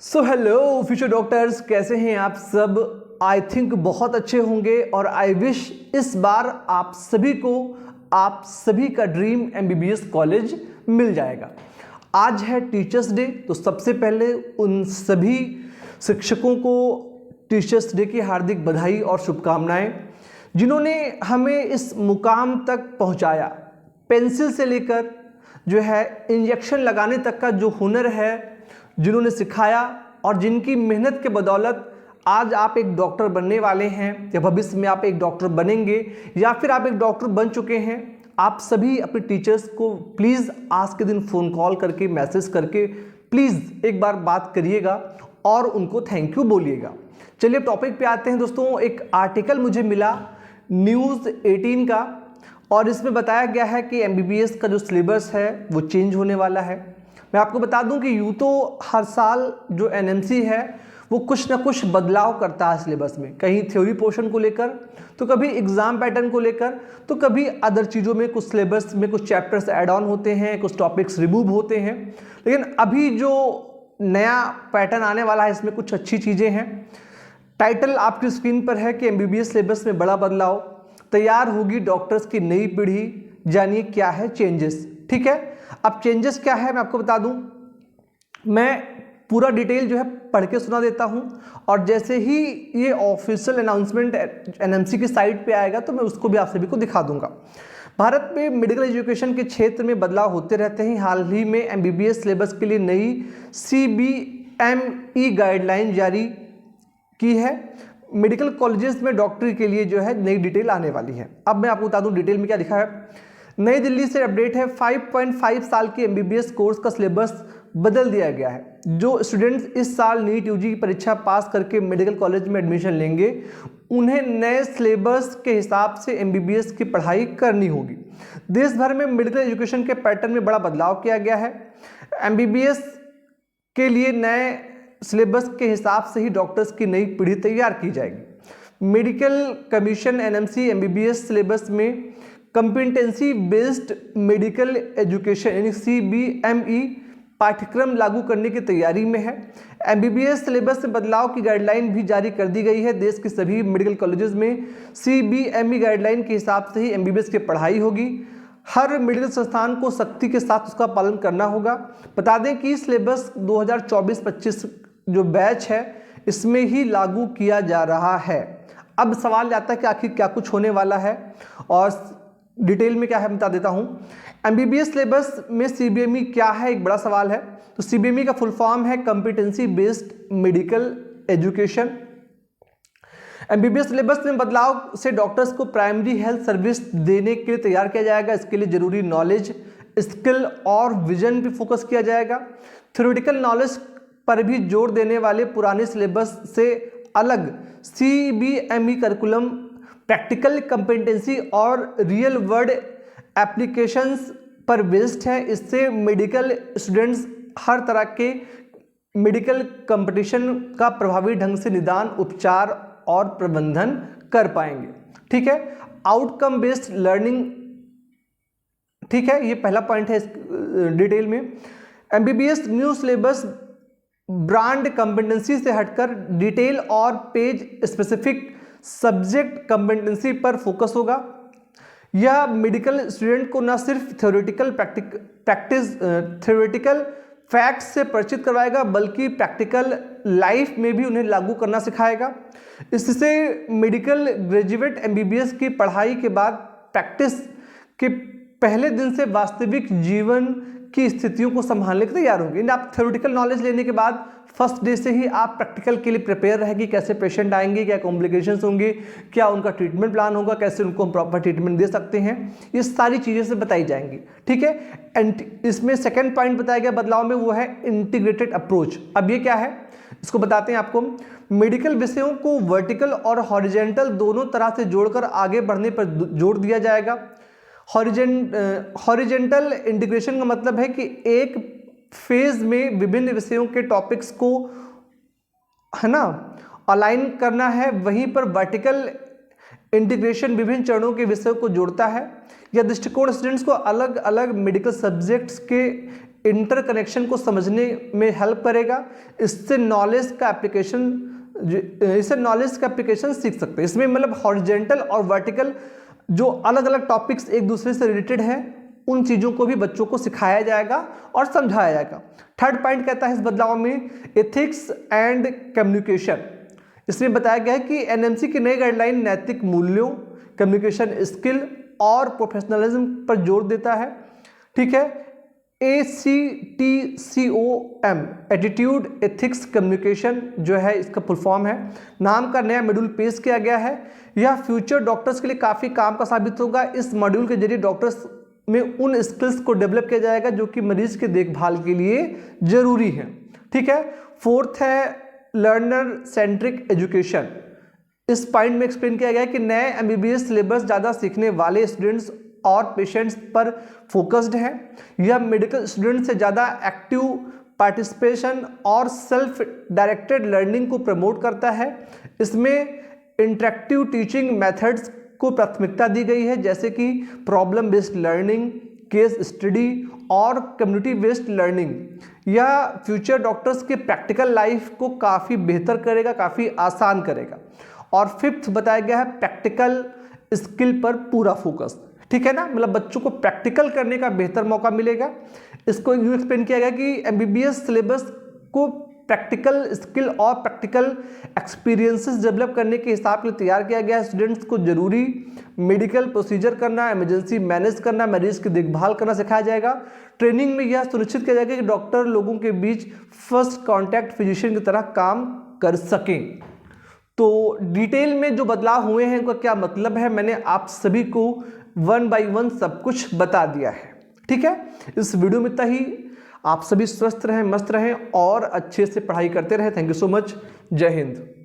So hello future doctors, कैसे हैं आप सब। आई थिंक बहुत अच्छे होंगे और आई विश इस बार आप सभी का ड्रीम एमबीबीएस कॉलेज मिल जाएगा। आज है टीचर्स डे, तो सबसे पहले उन सभी शिक्षकों को टीचर्स डे की हार्दिक बधाई और शुभकामनाएं, जिन्होंने हमें इस मुकाम तक पहुंचाया। पेंसिल से लेकर जो है इंजेक्शन लगाने तक का जो हुनर है, जिन्होंने सिखाया और जिनकी मेहनत के बदौलत आज आप एक डॉक्टर बनने वाले हैं या भविष्य में आप एक डॉक्टर बनेंगे या फिर आप एक डॉक्टर बन चुके हैं। आप सभी अपने टीचर्स को प्लीज़ आज के दिन फ़ोन कॉल करके, मैसेज करके प्लीज़ एक बार बात करिएगा और उनको थैंक यू बोलिएगा। चलिए टॉपिक पे आते हैं दोस्तों। एक आर्टिकल मुझे मिला न्यूज़ 18 का और इसमें बताया गया है कि एमबीबीएस का जो सिलेबस है वो चेंज होने वाला है। मैं आपको बता दूं कि यूँ तो हर साल जो एनएमसी है वो कुछ ना कुछ बदलाव करता है सिलेबस में, कहीं थ्योरी पोर्शन को लेकर, तो कभी एग्ज़ाम पैटर्न को लेकर, तो कभी अदर चीज़ों में कुछ सिलेबस में कुछ चैप्टर्स ऐड ऑन होते हैं, कुछ टॉपिक्स रिमूव होते हैं। लेकिन अभी जो नया पैटर्न आने वाला है इसमें कुछ अच्छी चीज़ें हैं। टाइटल आपकी स्क्रीन पर है कि एमबीबीएस सिलेबस में बड़ा बदलाव, तैयार होगी डॉक्टर्स की नई पीढ़ी, जानिए क्या है चेंजेस। ठीक है, अब चेंजेस क्या है मैं आपको बता दूं। मैं पूरा डिटेल जो है पढ़ के सुना देता हूं और जैसे ही ये ऑफिशियल अनाउंसमेंट एनएमसी की साइट पे आएगा तो मैं उसको भी आप सभी को दिखा दूंगा। भारत में मेडिकल एजुकेशन के क्षेत्र में बदलाव होते रहते हैं। हाल ही में एमबीबीएस सिलेबस के लिए नई CBME गाइडलाइन जारी की है। मेडिकल कॉलेजेस में डॉक्टरी के लिए जो है नई डिटेल आने वाली है। अब मैं आपको बता दूं डिटेल में क्या लिखा है। नई दिल्ली से अपडेट है, 5.5 साल के एमबीबीएस कोर्स का सिलेबस बदल दिया गया है। जो स्टूडेंट्स इस साल नीट यूजी की परीक्षा पास करके मेडिकल कॉलेज में एडमिशन लेंगे, उन्हें नए सिलेबस के हिसाब से एमबीबीएस की पढ़ाई करनी होगी। देश भर में मेडिकल एजुकेशन के पैटर्न में बड़ा बदलाव किया गया है। एमबीबीएस के लिए नए सिलेबस के हिसाब से ही डॉक्टर्स की नई पीढ़ी तैयार की जाएगी। Medical commission NMC MBBS syllabus में कॉम्पिटेंसी बेस्ड मेडिकल एजुकेशन यानी CBME पाठ्यक्रम लागू करने की तैयारी में है। एमबीबीएस सिलेबस में बदलाव की गाइडलाइन भी जारी कर दी गई है। देश के सभी मेडिकल कॉलेजेस में CBME गाइडलाइन के हिसाब से ही एमबीबीएस की पढ़ाई होगी। हर मेडिकल संस्थान को सख्ती के साथ उसका पालन करना होगा। बता दें कि सिलेबस 2024-25 जो बैच है इसमें ही लागू किया जा रहा है। अब सवाल आता है कि आखिर क्या कुछ होने वाला है और डिटेल में क्या है बता देता हूं। एमबीबीएस सिलेबस में CBME क्या है, एक बड़ा सवाल है। तो CBME का फुल फॉर्म है competency based medical education. MBBS syllabus में बदलाव से डॉक्टर्स को प्राइमरी हेल्थ सर्विस देने के लिए तैयार किया जाएगा। इसके लिए जरूरी नॉलेज, स्किल और विजन पे फोकस किया जाएगा। थ्योरेटिकल नॉलेज पर भी जोर देने वाले पुराने सिलेबस से अलग CBME करिकुलम प्रैक्टिकल कॉम्पिटेंसी और रियल वर्ल्ड एप्लीकेशंस पर बेस्ड है। इससे मेडिकल स्टूडेंट्स हर तरह के मेडिकल कंपटीशन का प्रभावी ढंग से निदान, उपचार और प्रबंधन कर पाएंगे। ठीक है, आउटकम बेस्ड लर्निंग। ठीक है, ये पहला पॉइंट है इस डिटेल में। MBBS new syllabus brand competency से हटकर डिटेल और पेज स्पेसिफिक सब्जेक्ट कॉम्पिटेंसी पर फोकस होगा। यह मेडिकल स्टूडेंट को न सिर्फ थ्योरेटिकल फैक्ट्स से परिचित करवाएगा बल्कि प्रैक्टिकल लाइफ में भी उन्हें लागू करना सिखाएगा। इससे मेडिकल ग्रेजुएट एमबीबीएस की पढ़ाई के बाद प्रैक्टिस के पहले दिन से वास्तविक जीवन की स्थितियों को संभालने के तैयार होंगे। आप थ्योरेटिकल नॉलेज लेने के बाद फर्स्ट डे से ही आप प्रैक्टिकल के लिए प्रिपेयर रहेगी। कैसे पेशेंट आएंगे, क्या कॉम्प्लिकेशंस होंगे, क्या उनका ट्रीटमेंट प्लान होगा, कैसे उनको हम प्रॉपर ट्रीटमेंट दे सकते हैं, ये सारी चीज़ें से बताई जाएंगी। ठीक है, एंड इसमें सेकंड पॉइंट बताया गया बदलाव में, वो है इंटीग्रेटेड अप्रोच। अब ये क्या है इसको बताते हैं आपको। मेडिकल विषयों को वर्टिकल और हॉरिजेंटल दोनों तरह से जोड़कर आगे बढ़ने पर जोर दिया जाएगा। हॉरिजेंटल इंटीग्रेशन का मतलब है कि एक फेज में विभिन्न विषयों के टॉपिक्स को है ना अलाइन करना है। वहीं पर वर्टिकल इंटीग्रेशन विभिन्न चरणों के विषयों को जोड़ता है। यह दृष्टिकोण स्टूडेंट्स को अलग अलग मेडिकल सब्जेक्ट्स के इंटरकनेक्शन को समझने में हेल्प करेगा। इससे नॉलेज का एप्लीकेशन सीख सकते हैं। इसमें मतलब हॉरिजॉन्टल और वर्टिकल जो अलग अलग टॉपिक्स एक दूसरे से रिलेटेड है उन चीज़ों को भी बच्चों को सिखाया जाएगा और समझाया जाएगा। थर्ड पॉइंट कहता है इस बदलाव में एथिक्स एंड कम्युनिकेशन। इसमें बताया गया है कि एनएमसी की नई गाइडलाइन नैतिक मूल्यों, कम्युनिकेशन स्किल और प्रोफेशनलिज्म पर जोर देता है। ठीक है, ACTCOM एटीट्यूड एथिक्स कम्युनिकेशन जो है इसका फुल फॉर्म है। नाम का नया मॉड्यूल पेश किया गया है। यह फ्यूचर डॉक्टर्स के लिए काफ़ी काम का साबित होगा। इस मॉड्यूल के जरिए डॉक्टर्स में उन स्किल्स को डेवलप किया जाएगा जो कि मरीज के देखभाल के लिए जरूरी है। ठीक है, फोर्थ है लर्नर सेंट्रिक एजुकेशन। इस पॉइंट में एक्सप्लेन किया गया है कि नए MBBS सिलेबस ज़्यादा सीखने वाले स्टूडेंट्स और पेशेंट्स पर फोकस्ड है। यह मेडिकल स्टूडेंट से ज़्यादा एक्टिव पार्टिसिपेशन और सेल्फ डायरेक्टेड लर्निंग को प्रमोट करता है। इसमें इंटरेक्टिव टीचिंग मेथड्स को प्राथमिकता दी गई है, जैसे कि problem based learning, case study और कम्युनिटी बेस्ड लर्निंग। यह फ्यूचर डॉक्टर्स के प्रैक्टिकल लाइफ को काफ़ी बेहतर करेगा, काफ़ी आसान करेगा। और फिफ्थ बताया गया है प्रैक्टिकल स्किल पर पूरा फोकस। ठीक है ना, मतलब बच्चों को प्रैक्टिकल करने का बेहतर मौका मिलेगा। इसको यूँ एक्सप्लेन किया गया कि MBBS सिलेबस को प्रैक्टिकल स्किल और प्रैक्टिकल एक्सपीरियंसेस डेवलप करने के हिसाब से तैयार किया गया है। स्टूडेंट्स को जरूरी मेडिकल प्रोसीजर करना, इमरजेंसी मैनेज करना, मरीज की देखभाल करना सिखाया जाएगा। ट्रेनिंग में यह सुनिश्चित किया जाएगा कि डॉक्टर लोगों के बीच फर्स्ट कॉन्टैक्ट फिजिशियन की तरह काम कर सकें। तो डिटेल में जो बदलाव हुए हैं उनका क्या मतलब है, मैंने आप सभी को 1 बाय 1 सब कुछ बता दिया है। ठीक है, इस वीडियो में इतना ही। आप सभी स्वस्थ रहें, मस्त रहें और अच्छे से पढ़ाई करते रहें। Thank you so much. जय हिंद।